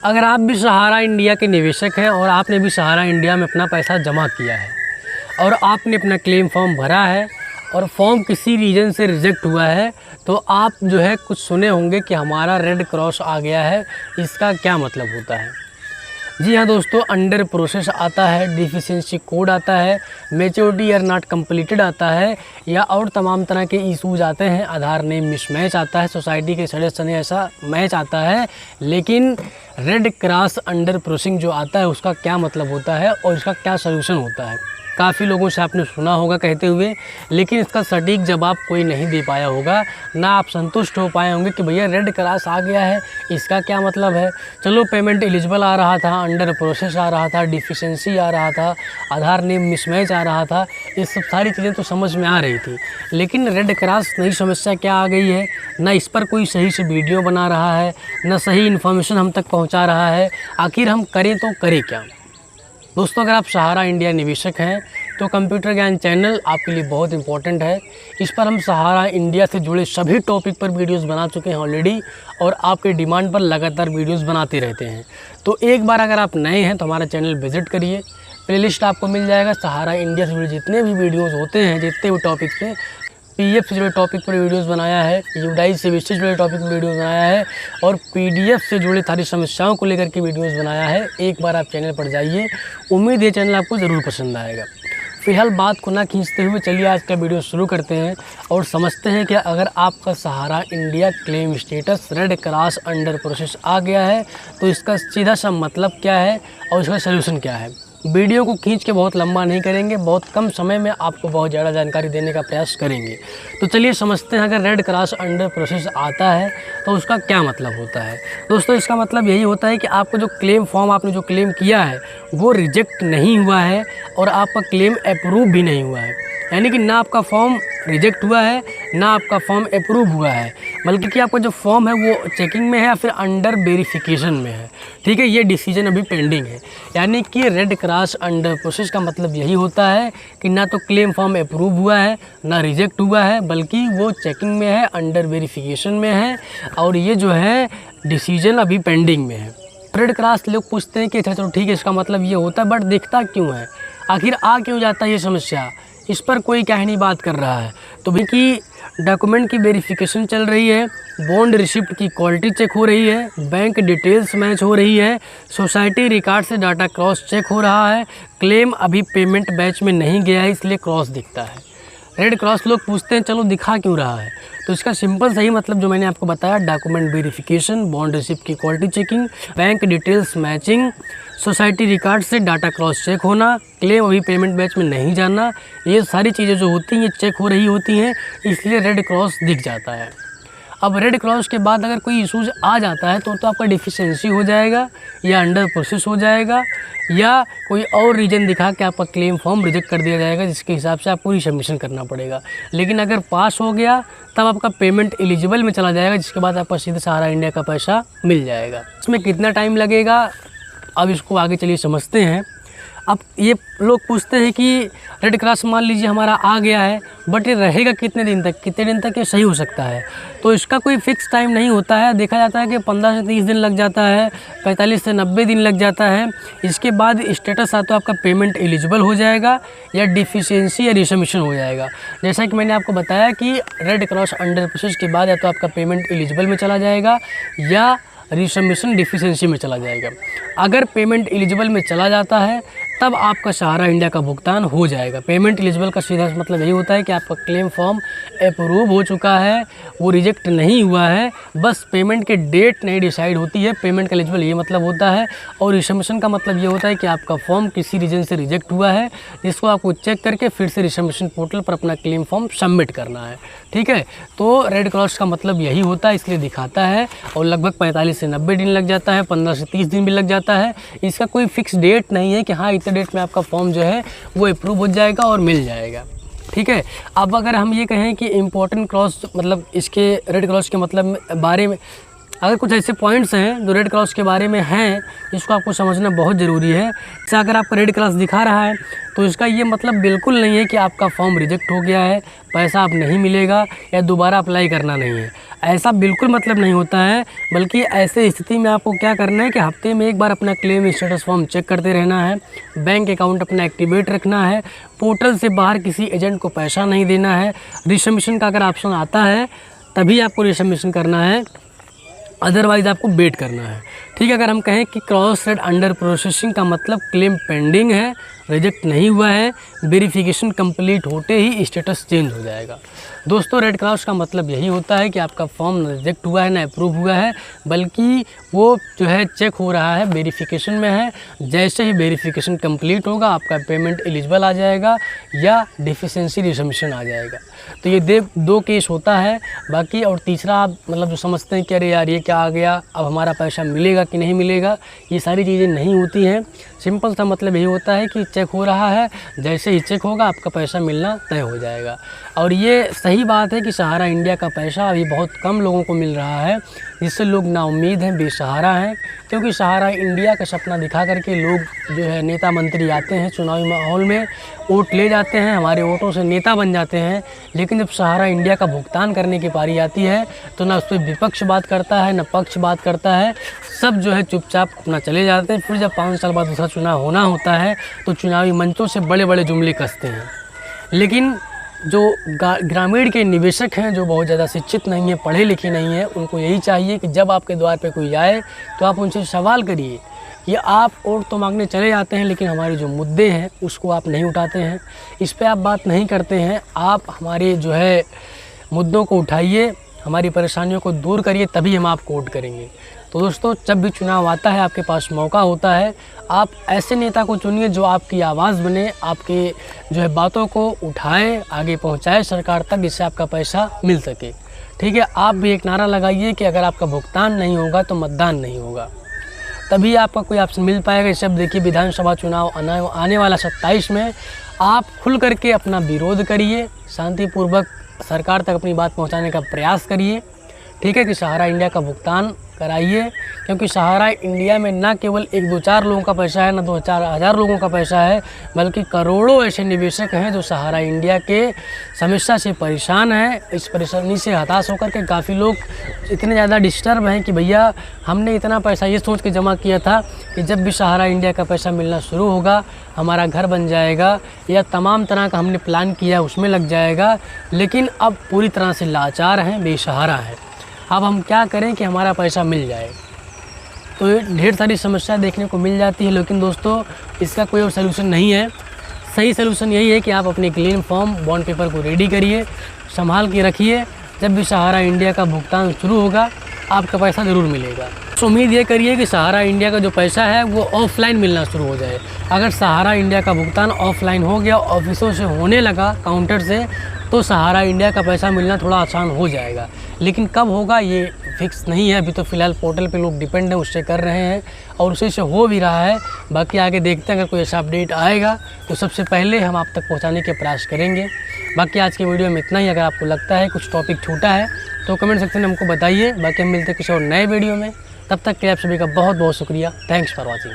अगर आप भी सहारा इंडिया के निवेशक हैं और आपने भी सहारा इंडिया में अपना पैसा जमा किया है और आपने अपना क्लेम फॉर्म भरा है और फॉर्म किसी रीज़न से रिजेक्ट हुआ है, तो आप जो है कुछ सुने होंगे कि हमारा रेड क्रॉस आ गया है। इसका क्या मतलब होता है? जी हाँ दोस्तों, अंडर प्रोसेस आता है, डिफिशिएंसी कोड आता है, मैच्योरिटी आर नॉट कंप्लीटेड आता है, या और तमाम तरह के इशूज़ आते हैं। आधार नेम मिसमैच आता है, सोसाइटी के सदस्य ने ऐसा मैच आता है। लेकिन रेड क्रॉस अंडर प्रोसेसिंग जो आता है उसका क्या मतलब होता है और इसका क्या सलूशन होता है? काफ़ी लोगों से आपने सुना होगा कहते हुए, लेकिन इसका सटीक जवाब कोई नहीं दे पाया होगा, ना आप संतुष्ट हो पाए होंगे कि भैया रेड क्रॉस आ गया है, इसका क्या मतलब है। चलो, पेमेंट एलिजिबल आ रहा था, अंडर प्रोसेस आ रहा था, डिफिशिएंसी आ रहा था, आधार नेम मिसमैच आ रहा था, ये सब सारी चीज़ें तो समझ में आ रही थी। लेकिन रेड क्रॉस नई समस्या क्या आ गई है? ना इस पर कोई सही से वीडियो बना रहा है, ना सही इन्फॉर्मेशन हम तक पहुँचा रहा है। आखिर हम करें तो करें क्या? दोस्तों, अगर आप सहारा इंडिया निवेशक हैं तो कंप्यूटर ज्ञान चैनल आपके लिए बहुत इंपॉर्टेंट है। इस पर हम सहारा इंडिया से जुड़े सभी टॉपिक पर वीडियोस बना चुके हैं ऑलरेडी, और आपके डिमांड पर लगातार वीडियोस बनाते रहते हैं। तो एक बार अगर आप नए हैं तो हमारा चैनल विजिट करिए, प्लेलिस्ट आपको मिल जाएगा। सहारा इंडिया से जुड़े जितने भी वीडियोज़ होते हैं, जितने भी टॉपिक पे, पीएफ से जुड़े टॉपिक पर वीडियोस बनाया है, यूडाई सीबीएसई से जुड़े टॉपिक पर वीडियोस बनाया है, और पीडीएफ से जुड़े सारी समस्याओं को लेकर के वीडियोस बनाया है। एक बार आप चैनल पर जाइए, उम्मीद है चैनल आपको ज़रूर पसंद आएगा। फिलहाल बात को ना खींचते हुए चलिए आज का वीडियो शुरू करते हैं और समझते हैं कि अगर आपका Sahara India claim status red cross under process आ गया है तो इसका सीधा सा मतलब क्या है और इसका सलूशन क्या है। वीडियो को खींच के बहुत लंबा नहीं करेंगे, बहुत कम समय में आपको बहुत ज़्यादा जानकारी देने का प्रयास करेंगे। तो चलिए समझते हैं, अगर रेड क्रॉस अंडर प्रोसेस आता है तो उसका क्या मतलब होता है। दोस्तों, इसका मतलब यही होता है कि आपको जो क्लेम फॉर्म आपने जो क्लेम किया है वो रिजेक्ट नहीं हुआ है और आपका क्लेम अप्रूव भी नहीं हुआ है। यानी कि ना आपका फॉर्म रिजेक्ट हुआ है, ना आपका फॉर्म अप्रूव हुआ है, बल्कि कि आपका जो फॉर्म है वो चेकिंग में है या फिर अंडर वेरिफिकेशन में है। ठीक है, ये डिसीजन अभी पेंडिंग है। यानी कि रेड क्रॉस अंडर प्रोसेस का मतलब यही होता है कि ना तो क्लेम फॉर्म अप्रूव हुआ है, ना रिजेक्ट हुआ है, बल्कि वो चेकिंग में है, अंडर वेरिफिकेशन में है, और ये जो है डिसीजन अभी पेंडिंग में है। रेड क्रॉस लोग पूछते हैं कि अच्छा चलो ठीक है, इसका मतलब ये होता है, बट दिखता क्यों है, आखिर आ क्यों जाता है ये समस्या, इस पर कोई क्या नहीं बात कर रहा है। तो भाई कि डॉक्यूमेंट की वेरिफिकेशन चल रही है, बॉन्ड रिसिप्ट की क्वालिटी चेक हो रही है, बैंक डिटेल्स मैच हो रही है, सोसाइटी रिकॉर्ड से डाटा क्रॉस चेक हो रहा है, क्लेम अभी पेमेंट बैच में नहीं गया है इसलिए क्रॉस दिखता है। रेड क्रॉस लोग पूछते हैं चलो दिखा क्यों रहा है, तो इसका सिंपल सही मतलब जो मैंने आपको बताया, डॉक्यूमेंट वेरिफिकेशन, बॉन्ड रिसिप्ट की quality checking, bank details matching, society record से डाटा क्रॉस चेक होना, क्लेम अभी पेमेंट बैच में नहीं जाना, ये सारी चीज़ें जो होती हैं ये चेक हो रही होती हैं, इसलिए रेड क्रॉस दिख जाता है। अब रेड क्रॉस के बाद अगर कोई इशूज़ आ जाता है तो आपका डिफिशिएंसी हो जाएगा, या अंडर प्रोसेस हो जाएगा, या कोई और रीज़न दिखा के आपका क्लेम फॉर्म रिजेक्ट कर दिया जाएगा, जिसके हिसाब से आपको रिसबमिशन करना पड़ेगा। लेकिन अगर पास हो गया तब आपका पेमेंट एलिजिबल में चला जाएगा, जिसके बाद आपका सीधे सहारा इंडिया का पैसा मिल जाएगा। इसमें कितना टाइम लगेगा, अब इसको आगे चलिए समझते हैं। अब ये लोग पूछते हैं कि रेड क्रॉस मान लीजिए हमारा आ गया है, बट ये रहेगा कितने दिन तक ये सही हो सकता है। तो इसका कोई फ़िक्स टाइम नहीं होता है। देखा जाता है कि 15 से 30 दिन लग जाता है, 45 से 90 दिन लग जाता है। इसके बाद स्टेटस आ तो आपका पेमेंट एलिजिबल हो जाएगा, या डिफिशिएंसी या रिसबमिशन हो जाएगा। जैसा कि मैंने आपको बताया कि रेड क्रॉस अंडर प्रोसेस के बाद या तो आपका पेमेंट एलिजिबल में चला जाएगा, या रिसबमिशन डिफिशिएंसी में चला जाएगा। अगर पेमेंट एलिजिबल में चला जाता है तब आपका सहारा इंडिया का भुगतान हो जाएगा। पेमेंट एलिजिबल का सीधा मतलब यही होता है कि आपका क्लेम फॉर्म अप्रूव हो चुका है, वो रिजेक्ट नहीं हुआ है, बस पेमेंट के डेट नहीं डिसाइड होती है। पेमेंट का एलिजिबल ये मतलब होता है, और रिसबमिशन का मतलब ये होता है कि आपका फॉर्म किसी रीजन से रिजेक्ट हुआ है, जिसको आपको चेक करके फिर से रिसबमिशन पोर्टल पर अपना क्लेम फॉर्म सबमिट करना है। ठीक है, तो रेड क्रॉस का मतलब यही होता है, इसलिए दिखाता है, और लगभग 45 से 90 दिन लग जाता है, 15 से 30 दिन भी लग जाता है। इसका कोई फिक्स डेट नहीं है कि हाँ इतने डेट में आपका फॉर्म जो है वो अप्रूव हो जाएगा और मिल जाएगा। ठीक है, अब अगर हम ये कहें कि इम्पोर्टेंट क्रॉस मतलब इसके रेड क्रॉस के मतलब बारे में अगर कुछ ऐसे पॉइंट्स हैं जो रेड क्रॉस के बारे में हैं जिसको आपको समझना बहुत ज़रूरी है। जैसे अगर आपका रेड क्रॉस दिखा रहा है तो इसका ये मतलब बिल्कुल नहीं है कि आपका फॉर्म रिजेक्ट हो गया है, पैसा आप नहीं मिलेगा या दोबारा अप्लाई करना नहीं है। ऐसा बिल्कुल मतलब नहीं होता है, बल्कि ऐसे स्थिति में आपको क्या करना है कि हफ्ते में एक बार अपना क्लेम स्टेटस फॉर्म चेक करते रहना है, बैंक अकाउंट अपना एक्टिवेट रखना है, पोर्टल से बाहर किसी एजेंट को पैसा नहीं देना है। रिसबमिशन का अगर ऑप्शन आता है तभी आपको रिसबमिशन करना है, अदरवाइज़ आपको वेट करना है। ठीक है, अगर हम कहें कि क्रॉस रेड अंडर प्रोसेसिंग का मतलब क्लेम पेंडिंग है, रिजेक्ट नहीं हुआ है, वेरिफिकेशन कंप्लीट होते ही स्टेटस चेंज हो जाएगा। दोस्तों, रेड क्रॉस का मतलब यही होता है कि आपका फॉर्म न रिजेक्ट हुआ है ना अप्रूव हुआ है, बल्कि वो जो है चेक हो रहा है, वेरिफिकेशन में है। जैसे ही वेरिफिकेशन कंप्लीट होगा आपका पेमेंट एलिजिबल आ जाएगा या डिफिशेंसी रिसबमिशन आ जाएगा। तो ये दो केस होता है। बाकी और तीसरा आप मतलब जो समझते हैं कि अरे यार ये क्या आ गया, अब हमारा पैसा मिलेगा कि नहीं मिलेगा, ये सारी चीज़ें नहीं होती हैं। सिंपल सा मतलब यही होता है कि चेक हो रहा है, जैसे ही चेक होगा आपका पैसा मिलना तय हो जाएगा। और ये सही बात है कि सहारा इंडिया का पैसा अभी बहुत कम लोगों को मिल रहा है, जिससे लोग नाउम्मीद हैं, बेसहारा हैं। क्योंकि सहारा इंडिया का सपना दिखा करके लोग जो है नेता मंत्री आते हैं, चुनावी माहौल में वोट ले जाते हैं, हमारे वोटों से नेता बन जाते हैं। लेकिन जब सहारा इंडिया का भुगतान करने की पारी आती है तो ना उस पर विपक्ष बात करता है, ना पक्ष बात करता है, सब जो है चुपचाप अपना चले जाते हैं। फिर जब 5 साल बाद दूसरा चुनाव होना होता है तो चुनावी मंचों से बड़े बड़े जुमले कसते हैं। लेकिन जो ग्रामीण के निवेशक हैं, जो बहुत ज़्यादा शिक्षित नहीं हैं, पढ़े लिखे नहीं हैं, उनको यही चाहिए कि जब आपके द्वार पे कोई आए तो आप उनसे सवाल करिए। ये आप वोट तो मांगने चले जाते हैं लेकिन हमारे जो मुद्दे हैं उसको आप नहीं उठाते हैं, इस पे आप बात नहीं करते हैं। आप हमारे जो है मुद्दों को उठाइए, हमारी परेशानियों को दूर करिए, तभी हम आपको वोट करेंगे। तो दोस्तों, जब भी चुनाव आता है, आपके पास मौका होता है, आप ऐसे नेता को चुनिए जो आपकी आवाज़ बने, आपके जो है बातों को उठाए, आगे पहुंचाए सरकार तक, जिससे आपका पैसा मिल सके। ठीक है, आप भी एक नारा लगाइए कि अगर आपका भुगतान नहीं होगा तो मतदान नहीं होगा, तभी आपका कोई ऑप्शन मिल पाएगा। इस सब देखिए, विधानसभा चुनाव आने वाला 27 में आप खुल करके अपना विरोध करिए, शांतिपूर्वक सरकार तक अपनी बात पहुंचाने का प्रयास करिए। ठीक है, कि सहारा इंडिया का भुगतान कराइए, क्योंकि सहारा इंडिया में ना केवल 1-2-4 लोगों का पैसा है, ना 2-4 हज़ार लोगों का पैसा है, बल्कि करोड़ों ऐसे निवेशक हैं जो सहारा इंडिया के समस्या से परेशान हैं। इस परेशानी से हताश होकर के काफ़ी लोग इतने ज़्यादा डिस्टर्ब हैं कि भैया हमने इतना पैसा ये सोच के जमा किया था कि जब भी सहारा इंडिया का पैसा मिलना शुरू होगा हमारा घर बन जाएगा, या तमाम तरह का हमने प्लान किया उसमें लग जाएगा। लेकिन अब पूरी तरह से लाचार हैं, बेसहारा हैं। अब हम क्या करें कि हमारा पैसा मिल जाए? तो ढेर सारी समस्या देखने को मिल जाती है। लेकिन दोस्तों, इसका कोई और सलूशन नहीं है। सही सलूशन यही है कि आप अपने क्लेम फॉर्म, बॉन्ड पेपर को रेडी करिए, संभाल के रखिए। जब भी सहारा इंडिया का भुगतान शुरू होगा आपका पैसा ज़रूर मिलेगा। तो उम्मीद ये करिए कि सहारा इंडिया का जो पैसा है वो ऑफलाइन मिलना शुरू हो जाए। अगर सहारा इंडिया का भुगतान ऑफलाइन हो गया, ऑफिसों से होने लगा, काउंटर से, तो सहारा इंडिया का पैसा मिलना थोड़ा आसान हो जाएगा। लेकिन कब होगा ये फिक्स नहीं है। अभी तो फ़िलहाल पोर्टल पे लोग डिपेंड हैं, उससे कर रहे हैं और उसी से हो भी रहा है। बाकी आगे देखते हैं, अगर कोई ऐसा अपडेट आएगा तो सबसे पहले हम आप तक पहुंचाने के प्रयास करेंगे। बाकी आज की वीडियो में इतना ही। अगर आपको लगता है कुछ टॉपिक छूटा है तो कमेंट सेक्शन में हमको बताइए। बाकी हम मिलते हैं किसी और नए वीडियो में, तब तक के लिए आप सभी का बहुत बहुत शुक्रिया। Thanks for watching.